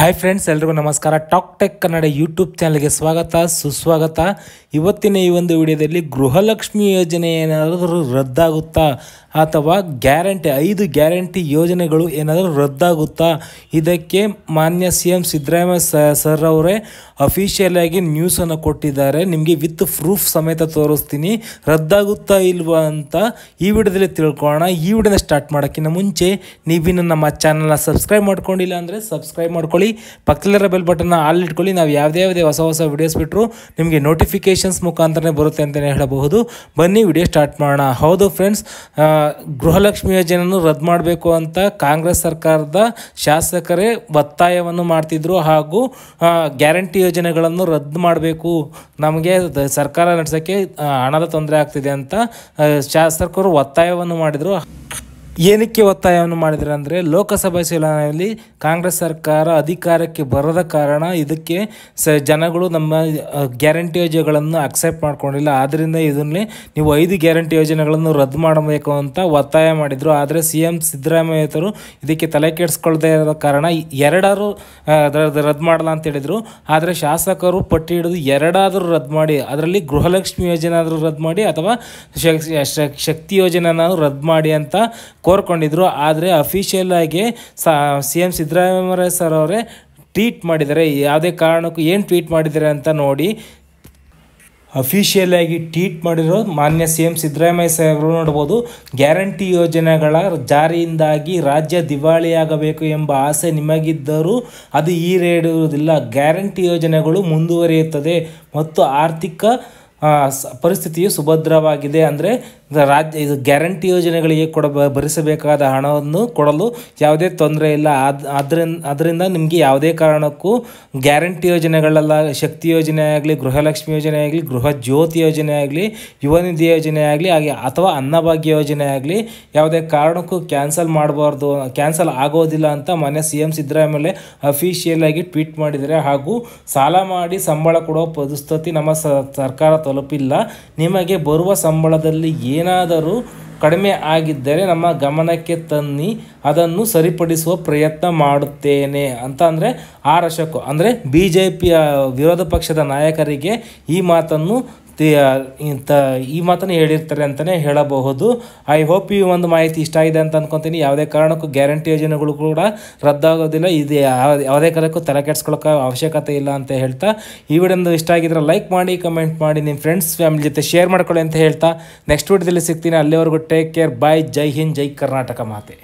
Hi friends, ಎಲ್ರಿಗೂ ನಮಸ್ಕಾರ. Talk tech Kannada YouTube ಚಾನಲ್ಗೆ ಸ್ವಾಗತ, ಸುಸ್ವಾಗತ. ಇವತ್ತಿನ ಈ ಒಂದು ವಿಡಿಯೋದಲ್ಲಿ ಗೃಹಲಕ್ಷ್ಮಿ ಯೋಜನೆ ಏನಾದರೂ ರದ್ದಾಗುತ್ತಾ ಅಥವಾ 5 ಗ್ಯಾರಂಟಿ ಯೋಜನೆಗಳು ಏನಾದರೂ ರದ್ದಾಗುತ್ತಾ, ಇದಕ್ಕೆ ಮಾನ್ಯ CM ಸಿದ್ದರಾಮಯ್ಯ ಸರ್ ಅವರೇ ಅಫಿಷಿಯಲ್ ಆಗಿ ನ್ಯೂಸನ್ನು ಕೊಟ್ಟಿದ್ದಾರೆ. ನಿಮಗೆ ವಿತ್ ಪ್ರೂಫ್ ಸಮೇತ ತೋರಿಸ್ತೀನಿ, ರದ್ದಾಗುತ್ತಾ ಇಲ್ವಾ ಅಂತ ಈ ವಿಡಿಯೋದಲ್ಲಿ ತಿಳ್ಕೊಳ್ಳೋಣ. ಈ ವಿಡಿಯೋನ ಸ್ಟಾರ್ಟ್ ಮಾಡೋಕ್ಕಿಂತ ಮುಂಚೆ ನೀವಿನ್ನು ನಮ್ಮ ಚಾನಲ್ನ ಸಬ್ಸ್ಕ್ರೈಬ್ ಮಾಡ್ಕೊಂಡಿಲ್ಲ ಅಂದರೆ ಸಬ್ಸ್ಕ್ರೈಬ್ ಮಾಡ್ಕೊಳ್ಳಿ, ಪಕ್ಕದಲ್ಲಿರೋ ಬೆಲ್ ಬಟನ್ನ ಆಲ್ ಇಟ್ಕೊಳ್ಳಿ. ನಾವು ಯಾವುದೇ ಹೊಸ ವಿಡಿಯೋಸ್ ಬಿಟ್ಟರು ನಿಮಗೆ ನೋಟಿಫಿಕೇಷನ್ಸ್ ಮುಖಾಂತರನೇ ಬರುತ್ತೆ ಅಂತಲೇ ಹೇಳಬಹುದು. ಬನ್ನಿ ವಿಡಿಯೋ ಸ್ಟಾರ್ಟ್ ಮಾಡೋಣ. ಹೌದು ಫ್ರೆಂಡ್ಸ್, ಗೃಹಲಕ್ಷ್ಮಿ ಯೋಜನೆಯನ್ನು ರದ್ದು ಮಾಡಬೇಕು ಅಂತ ಕಾಂಗ್ರೆಸ್ ಸರ್ಕಾರದ ಶಾಸಕರೇ ಒತ್ತಾಯವನ್ನು ಮಾಡ್ತಿದ್ರು. ಹಾಗೂ ಗ್ಯಾರಂಟಿ ಯೋಜನೆಗಳನ್ನು ರದ್ದು ಮಾಡಬೇಕು, ನಮಗೆ ಸರ್ಕಾರ ನಡೆಸೋಕ್ಕೆ ಹಣದ ತೊಂದರೆ ಆಗ್ತಿದೆ ಅಂತ ಶಾಸಕರು ಒತ್ತಾಯವನ್ನು ಮಾಡಿದರು. ಏನಕ್ಕೆ ಒತ್ತಾಯವನ್ನು ಮಾಡಿದರೆ ಅಂದರೆ, ಲೋಕಸಭಾ ಚುನಾವಣೆಯಲ್ಲಿ ಕಾಂಗ್ರೆಸ್ ಸರ್ಕಾರ ಅಧಿಕಾರಕ್ಕೆ ಬರದ ಕಾರಣ ಇದಕ್ಕೆ ಜನಗಳು ನಮ್ಮ ಗ್ಯಾರಂಟಿ ಯೋಜನೆಗಳನ್ನು ಅಕ್ಸೆಪ್ಟ್ ಮಾಡ್ಕೊಂಡಿಲ್ಲ. ಆದ್ದರಿಂದ ಇದನ್ನೇ ನೀವು 5 ಗ್ಯಾರಂಟಿ ಯೋಜನೆಗಳನ್ನು ರದ್ದು ಮಾಡಬೇಕು ಅಂತ ಒತ್ತಾಯ ಮಾಡಿದರು. ಆದರೆ CM ಸಿದ್ದರಾಮಯ್ಯರು ಇದಕ್ಕೆ ತಲೆ ಕೆಡಿಸ್ಕೊಳ್ದೇ ಇರೋ ಕಾರಣ 2 ರದ್ದು ಮಾಡಲ್ಲ ಅಂತ ಹೇಳಿದರು. ಆದರೆ ಶಾಸಕರು ಪಟ್ಟಿ ಹಿಡಿದು 2 ರದ್ದು ಮಾಡಿ, ಅದರಲ್ಲಿ ಗೃಹಲಕ್ಷ್ಮಿ ಯೋಜನೆ ಆದರೂ ರದ್ದು ಮಾಡಿ ಅಥವಾ ಶಕ್ತಿ ಯೋಜನೆನಾದರೂ ರದ್ದು ಮಾಡಿ ಅಂತ ಕೋರ್ಕೊಂಡಿದ್ರು. ಆದರೆ ಅಫಿಷಿಯಲ್ ಆಗಿ CM ಸಿದ್ದರಾಮಯ್ಯ ಸರ್ ಅವರೇ ಟ್ವೀಟ್ ಮಾಡಿದ್ದಾರೆ. ಯಾವುದೇ ಕಾರಣಕ್ಕೂ ಏನು ಟ್ವೀಟ್ ಮಾಡಿದ್ದಾರೆ ಅಂತ ನೋಡಿ. ಅಫಿಷಿಯಲ್ ಆಗಿ ಟ್ವೀಟ್ ಮಾಡಿರೋ ಮಾನ್ಯ CM ಸಿದ್ದರಾಮಯ್ಯ ಸಾಹೇಬರು ನೋಡ್ಬೋದು, ಗ್ಯಾರಂಟಿ ಯೋಜನೆಗಳ ಜಾರಿಯಿಂದಾಗಿ ರಾಜ್ಯ ದಿವಾಳಿಯಾಗಬೇಕು ಎಂಬ ಆಸೆ ನಿಮಗಿದ್ದರೂ ಅದು ಈಡೇರುವುದಿಲ್ಲ. ಗ್ಯಾರಂಟಿ ಯೋಜನೆಗಳು ಮುಂದುವರಿಯುತ್ತದೆ ಮತ್ತು ಆರ್ಥಿಕ ಪರಿಸ್ಥಿತಿಯು ಸುಭದ್ರವಾಗಿದೆ. ಅಂದರೆ ಇದು ಗ್ಯಾರಂಟಿ ಯೋಜನೆಗಳಿಗೆ ಭರಿಸಬೇಕಾದ ಹಣವನ್ನು ಕೊಡಲು ಯಾವುದೇ ತೊಂದರೆ ಇಲ್ಲ. ಅದರಿಂದ ನಿಮಗೆ ಯಾವುದೇ ಕಾರಣಕ್ಕೂ ಗ್ಯಾರಂಟಿ ಯೋಜನೆಗಳೆಲ್ಲ, ಶಕ್ತಿ ಯೋಜನೆ ಆಗಲಿ, ಗೃಹಲಕ್ಷ್ಮಿ ಯೋಜನೆ ಆಗಲಿ, ಗೃಹ ಜ್ಯೋತಿ ಯೋಜನೆ ಆಗಲಿ, ಯುವ ನಿಧಿ ಯೋಜನೆ ಆಗಲಿ, ಹಾಗೆ ಅಥವಾ ಅನ್ನಭಾಗ್ಯ ಯೋಜನೆ ಆಗಲಿ ಯಾವುದೇ ಕಾರಣಕ್ಕೂ ಕ್ಯಾನ್ಸಲ್ ಆಗೋದಿಲ್ಲ ಅಂತ ಮಾನ್ಯ CM ಸಿದ್ದರಾಮಯ್ಯ ಅಫಿಷಿಯಲ್ ಆಗಿ ಟ್ವೀಟ್ ಮಾಡಿದ್ದಾರೆ. ಹಾಗೂ ಸಾಲ ಮಾಡಿ ಸಂಬಳ ಕೊಡೋ ಪರಿಸ್ಥಿತಿ ನಮ್ಮ ಸರ್ಕಾರ ತಲುಪಿಲ್ಲ. ನಿಮಗೆ ಬರುವ ಸಂಬಳದಲ್ಲಿ ಏನಾದರೂ ಕಡಿಮೆ ಆಗಿದ್ದರೆ ನಮ್ಮ ಗಮನಕ್ಕೆ ತನ್ನಿ, ಅದನ್ನು ಸರಿಪಡಿಸುವ ಪ್ರಯತ್ನ ಮಾಡುತ್ತೇನೆ ಅಂತ ಅಂದರೆ ಅಂದರೆ BJPಯ ವಿರೋಧ ಪಕ್ಷದ ನಾಯಕರಿಗೆ ಈ ಮಾತನ್ನು ಹೇಳಿರ್ತಾರೆ ಅಂತಲೇ ಹೇಳಬಹುದು. ಐ ಹೋಪ್ ಈ ಒಂದು ಮಾಹಿತಿ ಇಷ್ಟ ಆಗಿದೆ ಅಂತ ಅಂದ್ಕೊತೀನಿ. ಯಾವುದೇ ಕಾರಣಕ್ಕೂ ಗ್ಯಾರಂಟಿ ಯೋಜನೆಗಳು ಕೂಡ ರದ್ದಾಗೋದಿಲ್ಲ. ಇದು ಯಾವುದೇ ಕಾರಣಕ್ಕೂ ತಲೆ ಕೆಡಿಸ್ಕೊಳ್ಳೋಕೆ ಅವಶ್ಯಕತೆ ಇಲ್ಲ ಅಂತ ಹೇಳ್ತಾ, ಈ ವಿಡಿಯೋ ಇಷ್ಟ ಆಗಿದ್ರೆ ಲೈಕ್ ಮಾಡಿ, ಕಮೆಂಟ್ ಮಾಡಿ, ನಿಮ್ಮ ಫ್ರೆಂಡ್ಸ್ ಫ್ಯಾಮಿಲಿ ಜೊತೆ ಶೇರ್ ಮಾಡ್ಕೊಳ್ಳಿ ಅಂತ ಹೇಳ್ತಾ ನೆಕ್ಸ್ಟ್ ವಿಡಿಯೋದಲ್ಲಿ ಸಿಗ್ತೀನಿ. ಅಲ್ಲಿವರೆಗೂ ಟೇಕ್ ಕೇರ್, ಬಾಯ್, ಜೈ ಹಿಂದ್, ಜೈ ಕರ್ನಾಟಕ ಮಾತೆ.